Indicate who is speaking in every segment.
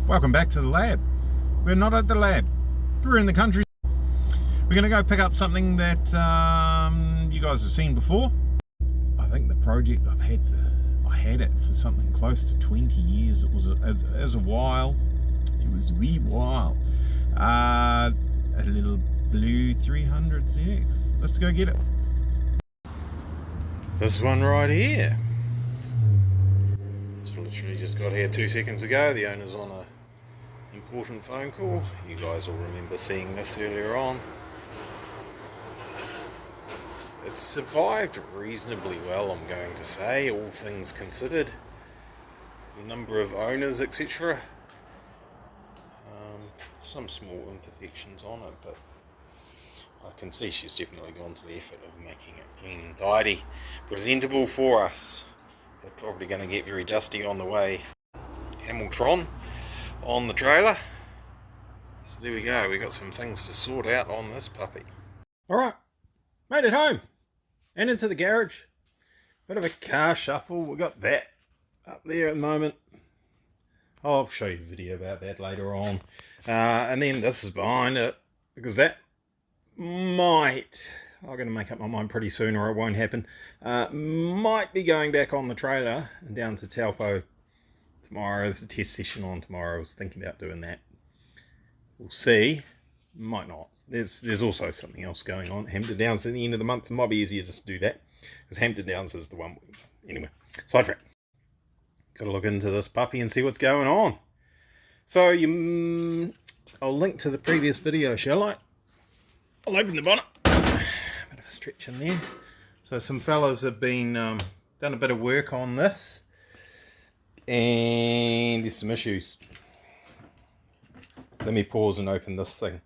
Speaker 1: Welcome back to the lab. We're not at the lab. We're in the country. We're going to go pick up something that you guys have seen before. I think the project I had it for something close to 20 years. It was a while. It was a wee while. A little blue 300ZX. Let's go get it. This one right here. It's literally just got here 2 seconds ago. The owner's on a important phone call. You guys will remember seeing this earlier on. It's survived reasonably well, I'm going to say, all things considered. The number of owners, etc. Some small imperfections on it, but I can see she's definitely gone to the effort of making it clean and tidy, presentable for us. They're probably going to get very dusty on the way. Hamilton on the trailer. So there we go, we got some things to sort out on this puppy. Alright, made it home and into the garage. Bit of a car shuffle, we got that up there at the moment. I'll show you a video about that later on. And then this is behind it, because that might, I'm going to make up my mind pretty soon or it won't happen, might be going back on the trailer and down to Taupo tomorrow. There's a test session on tomorrow. I was thinking about doing that. We'll see. Might not. There's also something else going on. Hampton Downs at the end of the month. It might be easier just to do that, because Hampton Downs is the one. Anyway, sidetrack. Got to look into this puppy and see what's going on. So I'll link to the previous video, shall I? I'll open the bonnet. Bit of a stretch in there. So some fellas have been done a bit of work on this, and there's some issues. Let me pause and open this thing.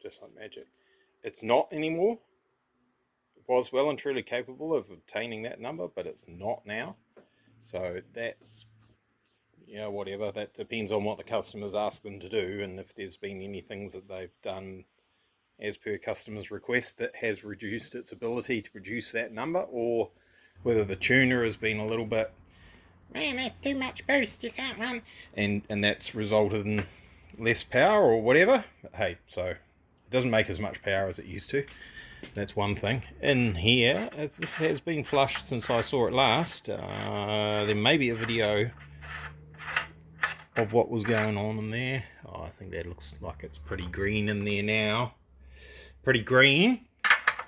Speaker 1: Just like magic. It's not anymore. It was well and truly capable of obtaining that number, but it's not now. So that's, you know, whatever. That depends on what the customers ask them to do, and if there's been any things that they've done as per customer's request that has reduced its ability to produce that number, or whether the tuner has been a little bit, man, that's too much boost, you can't run, and that's resulted in less power or whatever. But hey, so it doesn't make as much power as it used to. That's one thing. In here, as this has been flushed since I saw it last, there may be a video of what was going on in there. Oh, I think that looks like it's pretty green in there now. Pretty green.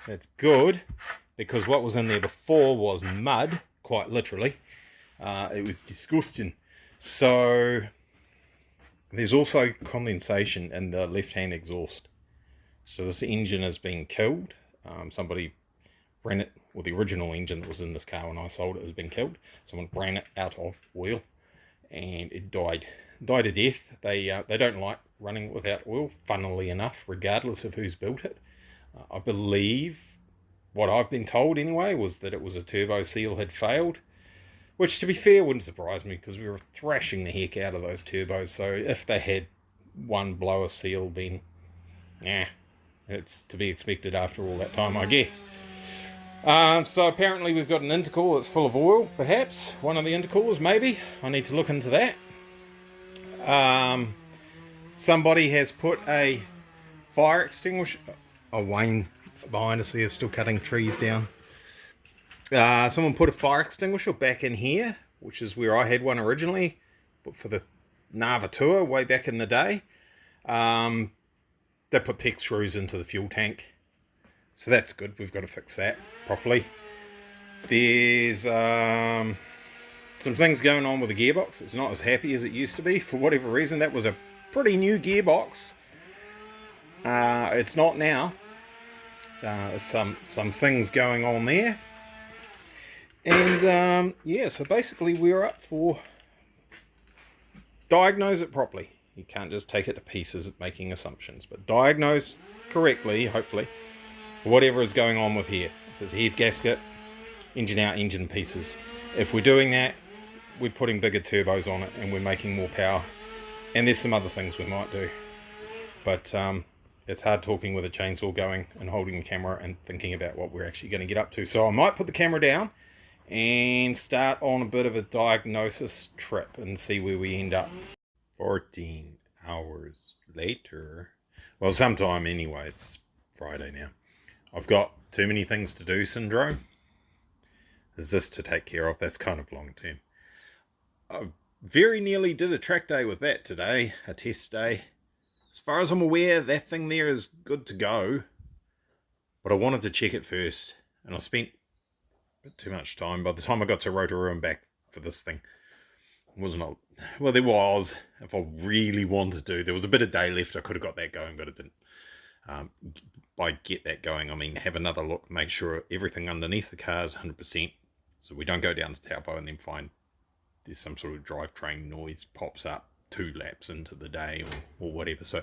Speaker 1: That's good, because what was in there before was mud, quite literally. It was disgusting. So there's also condensation in the left-hand exhaust. So this engine has been killed. Somebody ran it, well, the original engine that was in this car when I sold it has been killed. Someone ran it out of oil and it died a death. They don't like running without oil, funnily enough, regardless of who's built it. I believe, what I've been told anyway, was that it was a turbo seal had failed, which, to be fair, wouldn't surprise me, because we were thrashing the heck out of those turbos. So if they had one blower seal, then yeah, it's to be expected after all that time, I guess. So apparently we've got an intercooler that's full of oil, perhaps. One of the intercoolers, maybe. I need to look into that. Somebody has put a fire extinguisher... Oh, Wayne behind us there is still cutting trees down. Someone put a fire extinguisher back in here, which is where I had one originally, but for the Nava tour way back in the day. They put tech screws into the fuel tank, so that's good. We've got to fix that properly. There's some things going on with the gearbox. It's not as happy as it used to be for whatever reason. That was a pretty new gearbox. It's not now. Some things going on there, and yeah. So basically, we're up for diagnose it properly. You can't just take it to pieces at making assumptions, but diagnose correctly, hopefully, whatever is going on with here. If there's a head gasket, engine out, engine pieces. If we're doing that, we're putting bigger turbos on it and we're making more power. And there's some other things we might do. But it's hard talking with a chainsaw going and holding the camera and thinking about what we're actually going to get up to. So I might put the camera down and start on a bit of a diagnosis trip and see where we end up. 14 hours later. Well, sometime anyway. It's Friday now. I've got too many things to do syndrome. There's this to take care of. That's kind of long term. I very nearly did a track day with that today, a test day. As far as I'm aware, that thing there is good to go. But I wanted to check it first, and I spent a bit too much time. By the time I got to Rotorua and back for this thing, it wasn't a, well, there was, if I really wanted to. There was a bit of day left. I could have got that going, but it didn't. By get that going, I mean have another look, make sure everything underneath the car is 100%, so we don't go down to Taupo and then find there's some sort of drivetrain noise pops up 2 laps into the day or whatever. So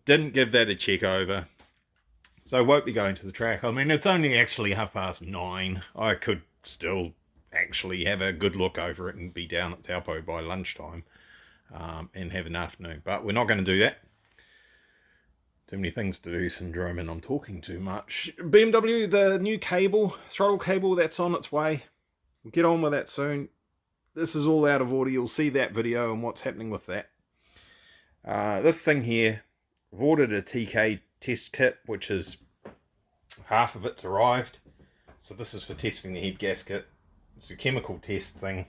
Speaker 1: didn't give that a check over, so I won't be going to the track. I mean, it's only actually 9:30. I could still actually have a good look over it and be down at Taupo by lunchtime and have an afternoon, but we're not going to do that. Too many things to do syndrome, and I'm talking too much. BMW, the new cable, throttle cable, that's on its way. We'll get on with that soon. This is all out of order. You'll see that video and what's happening with that. This thing here, I've ordered a TK test kit, which is half of it's arrived. So this is for testing the head gasket. It's a chemical test thing.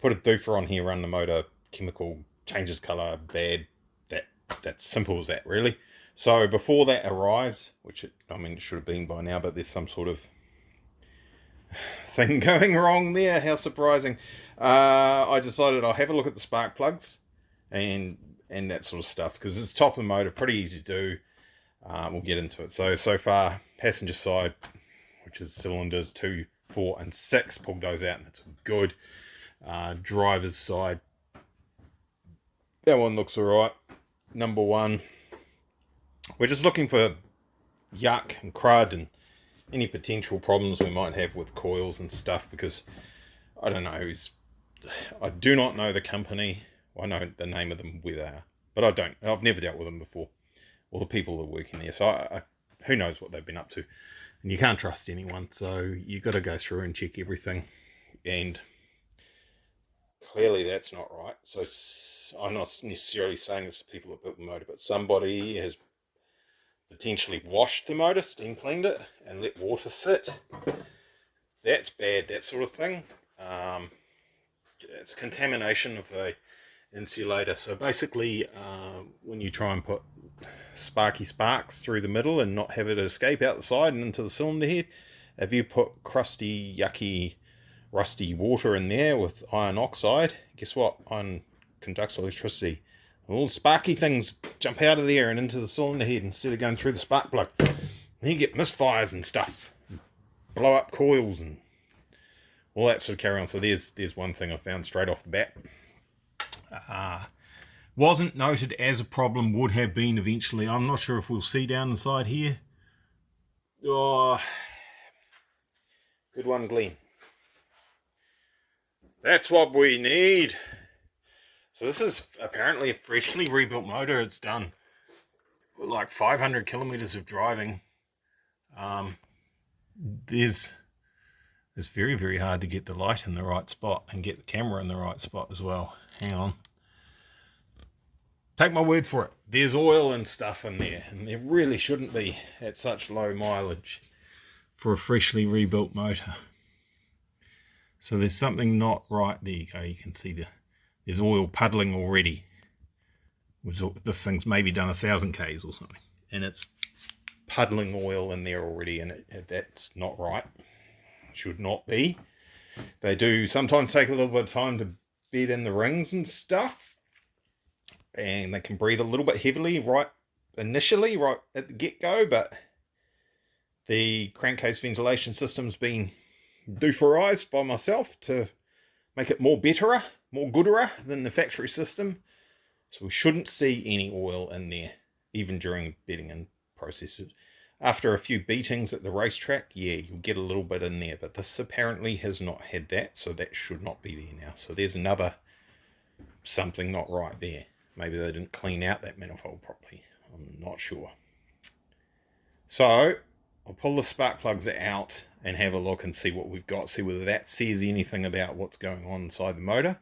Speaker 1: Put a doofer on here, run the motor, chemical, changes colour, bad. That's simple as that, really. So before that arrives, which it should have been by now, but there's some sort of thing going wrong there. How surprising. I decided I'll have a look at the spark plugs and that sort of stuff, because it's top of the motor, pretty easy to do. We'll get into it. So far, passenger side, which is cylinders 2, 4 and 6, pulled those out and that's good. Driver's side, that one looks alright. Number 1, we're just looking for yuck and crud and any potential problems we might have with coils and stuff, because I don't know, I do not know the company. I know the name of them, where they are, but I've never dealt with them before, or the people that are working there, so who knows what they've been up to. And you can't trust anyone, so you got to go through and check everything, and clearly that's not right. So I'm not necessarily saying it's the people that built the motor, but somebody has potentially washed the motor, steam cleaned it, and let water sit. That's bad, that sort of thing. It's contamination of a insulator. So basically, when you try and put sparks through the middle and not have it escape out the side and into the cylinder head, if you put crusty, yucky, rusty water in there with iron oxide, guess what? Iron conducts electricity. All the sparky things jump out of there and into the cylinder head instead of going through the spark plug. Then you get misfires and stuff, blow up coils and all that sort of carry on. So there's one thing I found straight off the bat. Wasn't noted as a problem, would have been eventually. I'm not sure if we'll see down the side here. Oh, good one, Glenn. That's what we need. So this is apparently a freshly rebuilt motor. It's done like 500 kilometers of driving. It's very, very hard to get the light in the right spot and get the camera in the right spot as well. Hang on. Take my word for it. There's oil and stuff in there, and there really shouldn't be at such low mileage for a freshly rebuilt motor. So there's something not right. There you go. You can see there's oil puddling already. This thing's maybe done 1,000 Ks or something, and it's puddling oil in there already, and that's not right. Should not be. They do sometimes take a little bit of time to bed in the rings and stuff, and they can breathe a little bit heavily initially, right at the get-go, but the crankcase ventilation system's been dooferized by myself to make it more gooder than the factory system. So we shouldn't see any oil in there, even during bedding in processes. After a few beatings at the racetrack, yeah, you'll get a little bit in there, but this apparently has not had that, so that should not be there now. So there's another something not right there. Maybe they didn't clean out that manifold properly. I'm not sure. So I'll pull the spark plugs out and have a look and see what we've got, see whether that says anything about what's going on inside the motor.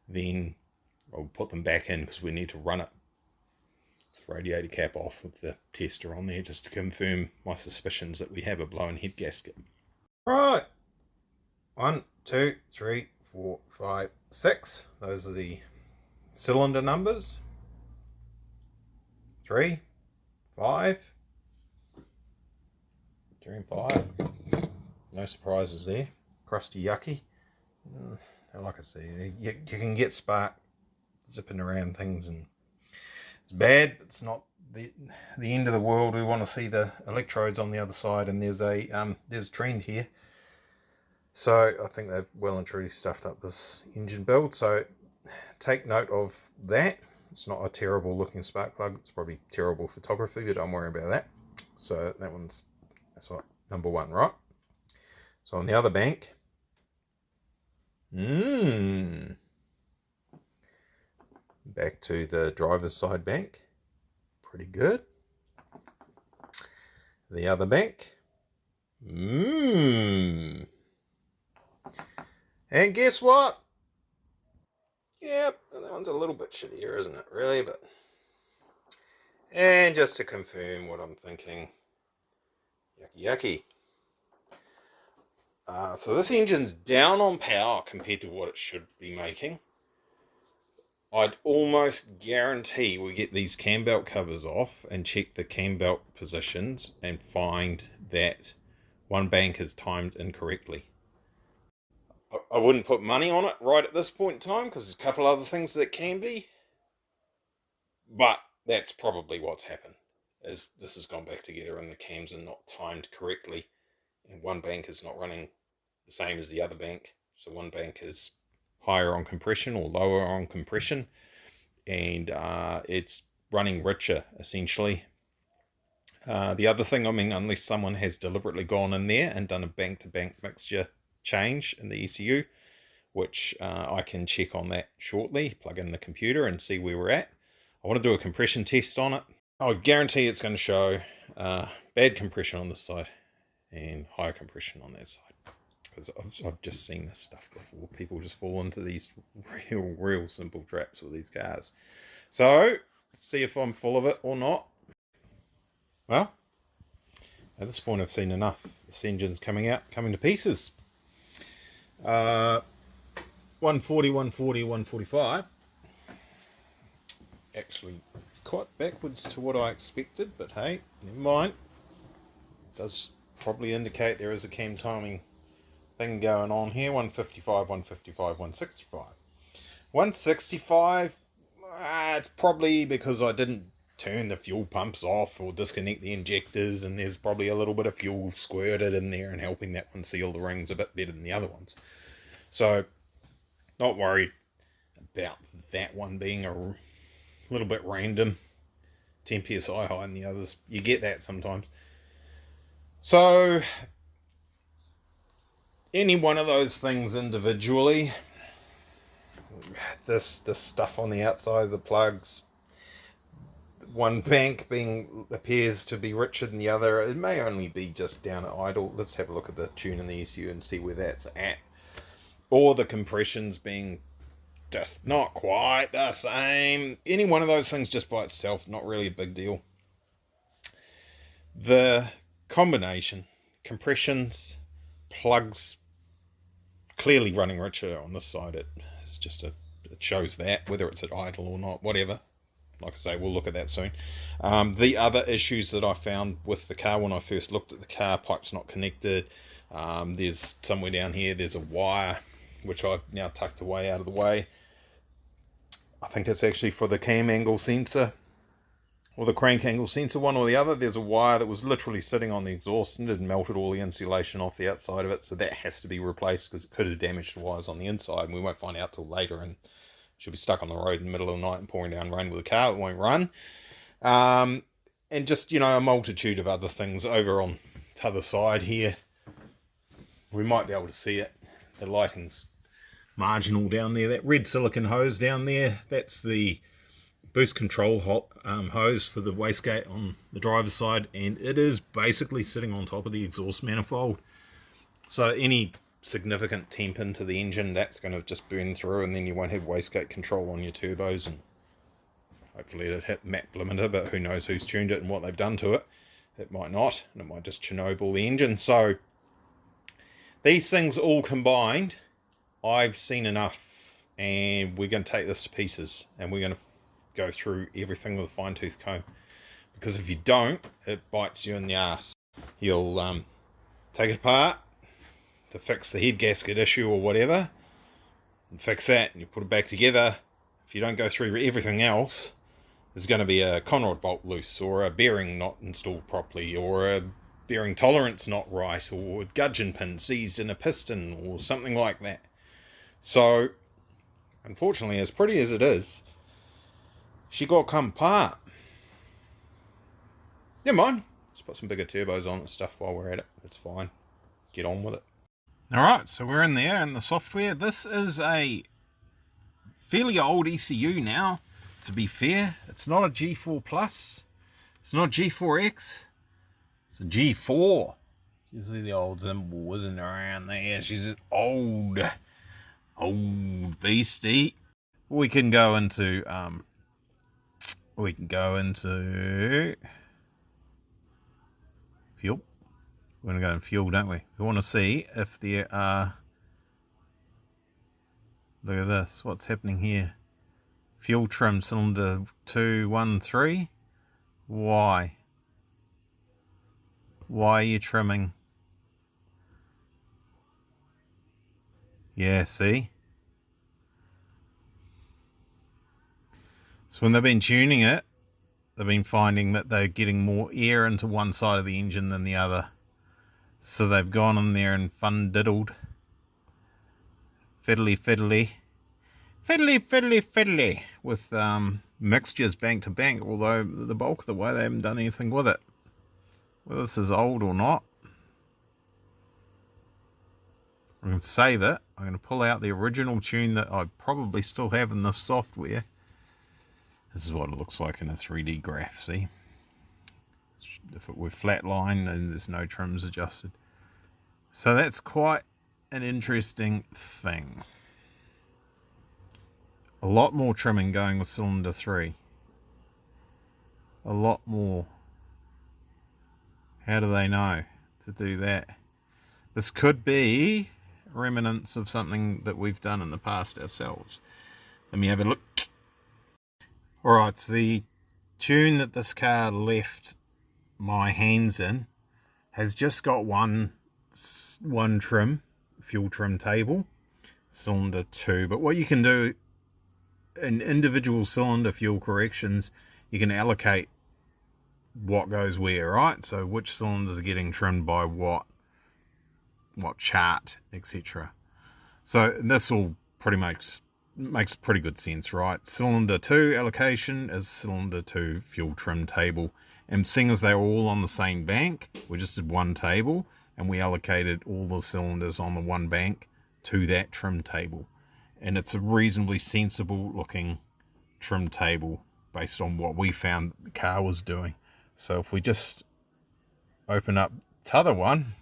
Speaker 1: Then I'll put them back in because we need to run it, the radiator cap off with the tester on there, just to confirm my suspicions that we have a blown head gasket. Right, 1, 2, 3, 4, 5, 6. Those are the cylinder numbers. 3, 5, 3 and 5. No surprises there. Crusty, yucky. Like I said, you can get spark zipping around things, and it's bad. It's not the end of the world. We want to see the electrodes on the other side, and there's a trend here. So I think they've well and truly stuffed up this engine build. So take note of that. It's not a terrible looking spark plug. It's probably terrible photography, but don't worry about that. So that's what, number 1, right? So on the other bank, back to the driver's side bank, pretty good. The other bank, and guess what? Yep, that one's a little bit shittier, isn't it, really? But, and just to confirm what I'm thinking, yucky. So this engine's down on power compared to what it should be making. I'd almost guarantee we get these cam belt covers off and check the cam belt positions and find that one bank is timed incorrectly. I wouldn't put money on it right at this point in time because there's a couple other things that can be, but that's probably what's happened, is this has gone back together and the cams are not timed correctly, and one bank is not running the same as the other bank. So one bank is higher on compression or lower on compression, and it's running richer essentially. The other thing, I mean, unless someone has deliberately gone in there and done a bank-to-bank mixture change in the ECU, which I can check on that shortly, plug in the computer and see where we're at. I want to do a compression test on it. I guarantee it's going to show bad compression on this side and higher compression on that side, because I've just seen this stuff before. People just fall into these real simple traps with these cars. So let's see if I'm full of it or not. Well, at this point I've seen enough. This engine's coming to pieces. 140, 140, 145. Actually quite backwards to what I expected, but hey, never mind. It does probably indicate there is a cam timing thing going on here. 155, 155, 165. 165, it's probably because I didn't turn the fuel pumps off or disconnect the injectors, and there's probably a little bit of fuel squirted in there and helping that one seal the rings a bit better than the other ones. So not worried about that one being a little bit random, 10 psi higher than the others. You get that sometimes. So any one of those things individually, this stuff on the outside of the plugs, one bank appears to be richer than the other. It may only be just down at idle. Let's have a look at the tune in the ECU and see where that's at. Or the compressions being just not quite the same. Any one of those things just by itself, not really a big deal. The combination, compressions, plugs, clearly running richer on this side. It shows that, whether it's at idle or not, whatever. Like I say, we'll look at that soon. The other issues that I found with the car when I first looked at the car, pipe's not connected. There's somewhere down here, there's a wire, which I've now tucked away out of the way. I think it's actually for the cam angle sensor, or the crank angle sensor, one or the other. There's a wire that was literally sitting on the exhaust and it melted all the insulation off the outside of it, so that has to be replaced because it could have damaged the wires on the inside, and we won't find out till later, and she'll be stuck on the road in the middle of the night and pouring down rain with a car. It won't run. And just, you know, a multitude of other things over on the other side here. We might be able to see it. The lighting's marginal down there. That red silicon hose down there, that's the boost control hose for the wastegate on the driver's side, and it is basically sitting on top of the exhaust manifold. So any significant temp into the engine, that's going to just burn through, and then you won't have wastegate control on your turbos, and hopefully it'll hit map limiter, but who knows who's tuned it and what they've done to it. It might not, and it might just Chernobyl the engine. So these things all combined, I've seen enough, and we're going to take this to pieces, and we're going to go through everything with a fine-tooth comb, because if you don't, it bites you in the ass. You'll take it apart to fix the head gasket issue or whatever, and fix that, and you put it back together. If you don't go through everything else, there's going to be a conrod bolt loose, or a bearing not installed properly, or a bearing tolerance not right, or a gudgeon pin seized in a piston, or something like that. So, unfortunately, as pretty as it is, she got come apart. Never mind. Let's put some bigger turbos on and stuff while we're at it. It's fine. Get on with it. Alright, so we're in there in the software. This is a fairly old ECU now, to be fair. It's not a G4 Plus. It's not G4X. It's a G4. You see the old symbol whizzing around there. She's an old beastie. We can go into fuel. We're going to go in fuel, don't we? We want to see if there are... Look at this. What's happening here? Fuel trim cylinder 213. Why? Why are you trimming? Yeah, see? So when they've been tuning it, they've been finding that they're getting more air into one side of the engine than the other. So they've gone in there and fun-diddled. Fiddly with mixtures bank to bank, although the bulk of the way they haven't done anything with it. Whether this is old or not. I'm going to save it. I'm going to pull out the original tune that I probably still have in this software. This is what it looks like in a 3D graph, see? If it were flatline, then there's no trims adjusted. So that's quite an interesting thing. A lot more trimming going with cylinder 3. A lot more. How do they know to do that? This could be remnants of something that we've done in the past ourselves. Let me have a look. Alright, so the tune that this car left my hands in has just got one trim, fuel trim table, cylinder 2. But what you can do in individual cylinder fuel corrections, you can allocate what goes where, right? So which cylinders are getting trimmed by what chart, etc. So this all pretty much makes pretty good sense, right? Cylinder 2 allocation is cylinder 2 fuel trim table, and seeing as they're all on the same bank, we just did one table and we allocated all the cylinders on the one bank to that trim table, and it's a reasonably sensible looking trim table based on what we found the car was doing. So if we just open up the other one,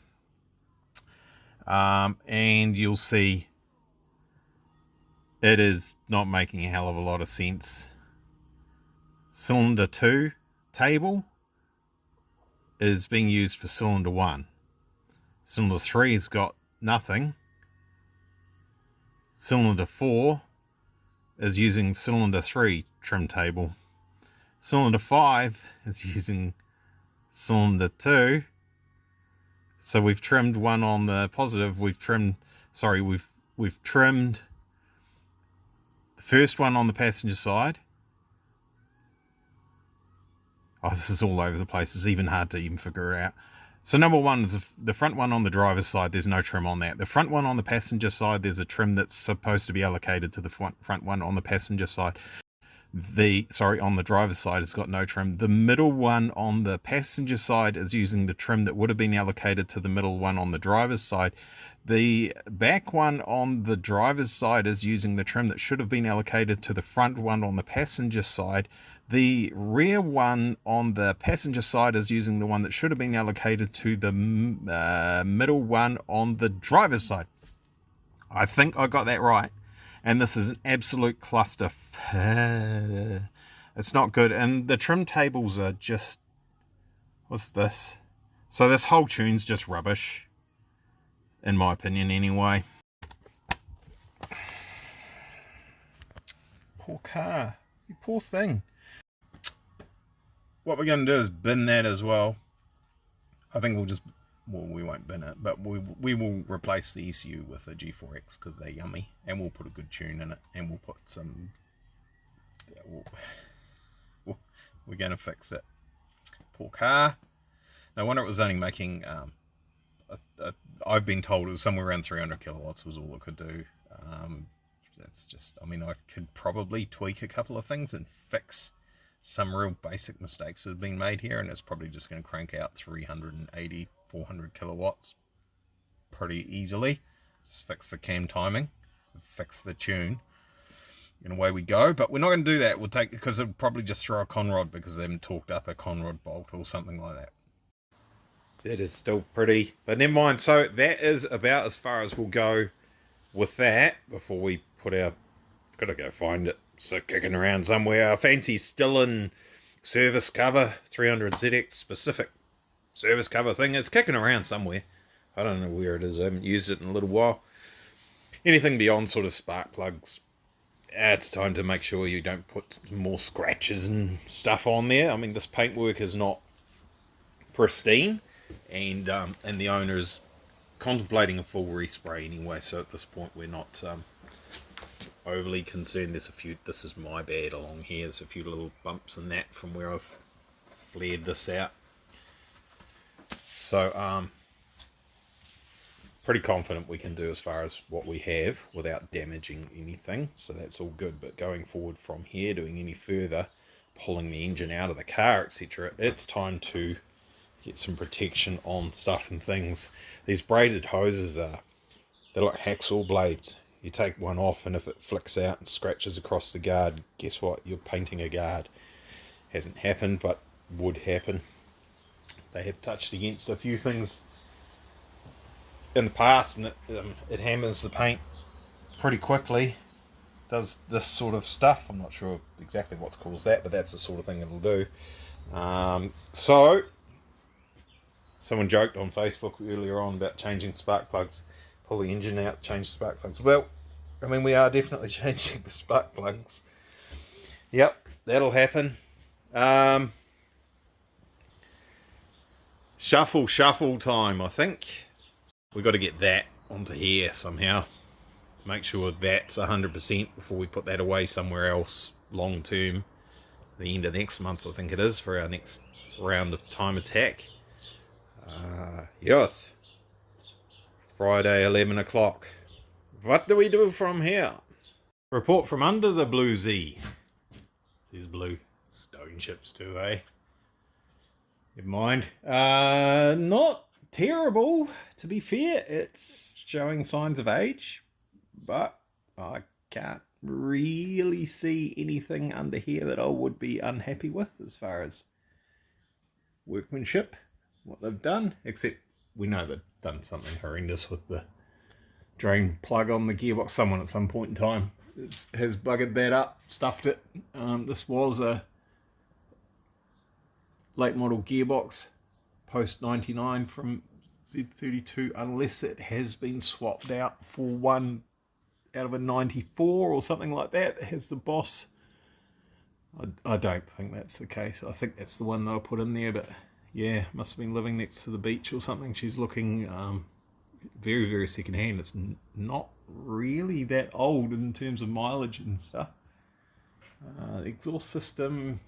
Speaker 1: and you'll see it is not making a hell of a lot of sense. Cylinder 2 table is being used for cylinder 1. Cylinder 3 has got nothing. Cylinder 4 is using cylinder 3 trim table. Cylinder 5 is using cylinder 2. So we've trimmed one on the positive. We've trimmed the first one on the passenger side. Oh, this is all over the place. It's even hard to even figure it out. So number one is the front one on the driver's side. There's no trim on that. The front one on the passenger side, there's a trim that's supposed to be allocated to the front one on the passenger side. On the driver's side, it's got no trim. The middle one on the passenger side is using the trim that would have been allocated to the middle one on the driver's side. The back one on the driver's side is using the trim that should have been allocated to the front one on the passenger side. The rear one on the passenger side is using the one that should have been allocated to the middle one on the driver's side. I think I got that right. And this is an absolute cluster. It's not good. And the trim tables are just... What's this? So this whole tune's just rubbish. In my opinion, anyway. Poor car. You poor thing. What we're going to do is bin that as well. I think we'll just... Well, we won't bin it, but we will replace the ECU with a G4X because they're yummy, and we'll put a good tune in it, and we'll put some... We're going to fix it. Poor car. No wonder it was only making... I've been told it was somewhere around 300 kilowatts was all it could do. That's just... I mean, I could probably tweak a couple of things and fix some real basic mistakes that have been made here, and it's probably just going to crank out 380, 400 kilowatts pretty easily. Just fix the cam timing, fix the tune, and away we go. But we're not going to do that. We'll take, because it'll probably just throw a conrod because they haven't torqued up a conrod bolt or something like that. That is still pretty, but never mind. So that is about as far as we'll go with that before we put our... Gotta go find it. So kicking around somewhere. Our fancy still in service cover 300ZX specific service cover thing is kicking around somewhere. I don't know where it is. I haven't used it in a little while. Anything beyond sort of spark plugs, it's time to make sure you don't put more scratches and stuff on there. I mean, this paintwork is not pristine, and the owner is contemplating a full respray anyway. So at this point, we're not overly concerned. There's a few, this is my bad along here, there's a few little bumps and that from where I've flared this out. So pretty confident we can do as far as what we have without damaging anything, so that's all good. But going forward from here, doing any further, pulling the engine out of the car, etc., it's time to get some protection on stuff and things. These braided hoses are, they're like hacksaw blades. You take one off, and if it flicks out and scratches across the guard, guess what? You're painting a guard. Hasn't happened, but would happen. They have touched against a few things in the past, and it hammers the paint pretty quickly. Does this sort of stuff. I'm not sure exactly what's caused that, but that's the sort of thing it'll do. So, someone joked on Facebook earlier on about changing spark plugs. Pull the engine out, change the spark plugs. Well, I mean, we are definitely changing the spark plugs. Yep, that'll happen. Shuffle time, I think. We've got to get that onto here somehow. Make sure that's 100% before we put that away somewhere else long term. The end of next month, I think it is, for our next round of time attack. Yes. Friday, 11 o'clock. What do we do from here? Report from under the blue Z. There's blue stone chips too, eh? Never mind. Not terrible, to be fair. It's showing signs of age, but I can't really see anything under here that I would be unhappy with as far as workmanship, what they've done, except we know they've done something horrendous with the drain plug on the gearbox. Someone at some point in time has buggered that up, stuffed it. This was a late model gearbox, post 99 from Z32, unless it has been swapped out for one out of a 94 or something like that. It has the Boss. I don't think that's the case. I think that's the one they'll put in there, but yeah, must have been living next to the beach or something. She's looking very, very second hand. It's not really that old in terms of mileage and stuff. The exhaust system,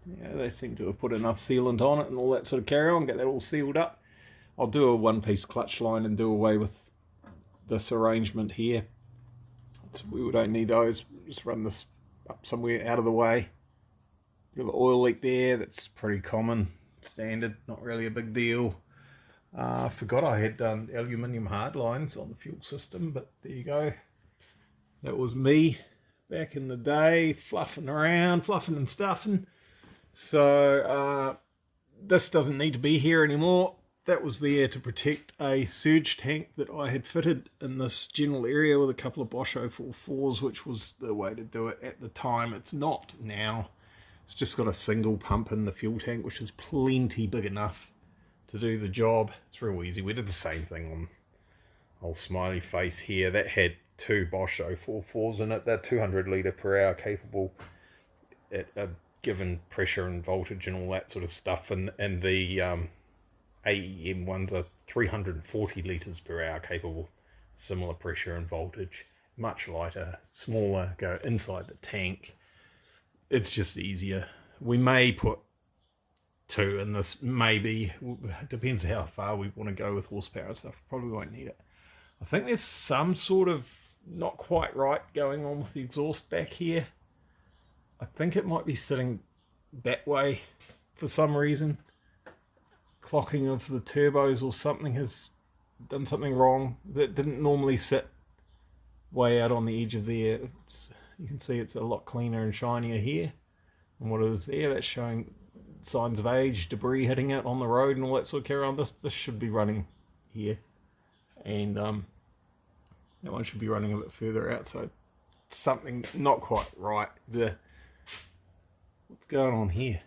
Speaker 1: yeah, they seem to have put enough sealant on it and all that sort of carry on, get that all sealed up. I'll do a one-piece clutch line and do away with this arrangement here. So we don't need those. Just run this up somewhere out of the way. Bit of an oil leak there, that's pretty common. Standard, not really a big deal. I forgot I had done aluminium hard lines on the fuel system, but there you go. That was me back in the day, fluffing around, fluffing and stuffing. So this doesn't need to be here anymore. that was there to protect a surge tank that I had fitted in this general area with a couple of Bosch 044s, which was the way to do it at the time. It's not now. It's just got a single pump in the fuel tank, which is plenty big enough to do the job. It's real easy. We did the same thing on old smiley face here. That had two Bosch 044s in it. They're 200 litre per hour capable at a given pressure and voltage and all that sort of stuff, and the AEM ones are 340 litres per hour capable, similar pressure and voltage, much lighter, smaller, go inside the tank. It's just easier. We may put two in this, maybe. It depends how far we want to go with horsepower and stuff. Probably won't need it. I think there's some sort of not quite right going on with the exhaust back here. I think it might be sitting that way for some reason. Clocking of the turbos or something has done something wrong. That didn't normally sit way out on the edge of there. You can see it's a lot cleaner and shinier here than what it is there. That's showing signs of age, debris hitting it on the road and all that sort of carry on. This should be running here, and that one should be running a bit further out, so something not quite right there. What's going on here?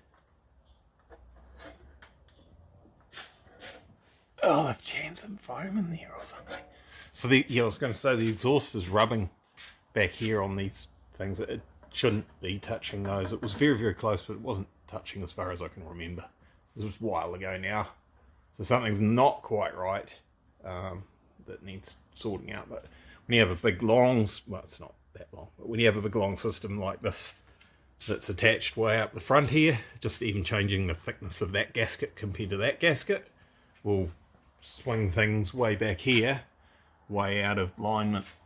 Speaker 1: Oh, I've jammed some foam in there or something. So I was going to say the exhaust is rubbing back here on these things. It shouldn't be touching those. It was very, very close, but it wasn't touching as far as I can remember. This was a while ago now. So something's not quite right that needs sorting out. But when you have a big long, well, it's not that long, but when you have a big long system like this that's attached way up the front here, just even changing the thickness of that gasket compared to that gasket will swing things way back here, way out of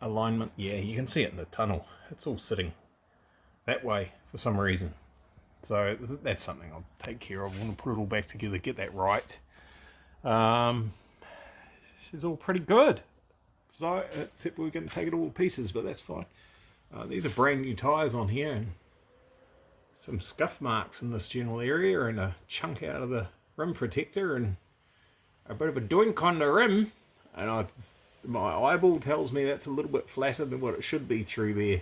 Speaker 1: alignment. Yeah, you can see it in the tunnel. It's all sitting that way for some reason. So that's something I'll take care of. I want to put it all back together, get that right. She's all pretty good. So, except we're going to take it all to pieces, but that's fine. These are brand new tyres on here, and some scuff marks in this general area, and a chunk out of the rim protector, and a bit of a doink on the rim, and my eyeball tells me that's a little bit flatter than what it should be through there.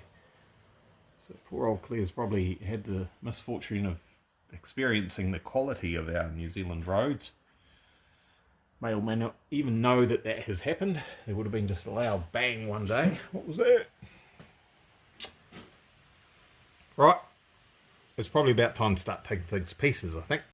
Speaker 1: So poor old Claire's probably had the misfortune of experiencing the quality of our New Zealand roads. May or may not even know that that has happened. There would have been just a loud bang one day. What was that? Right, it's probably about time to start taking things to pieces, I think.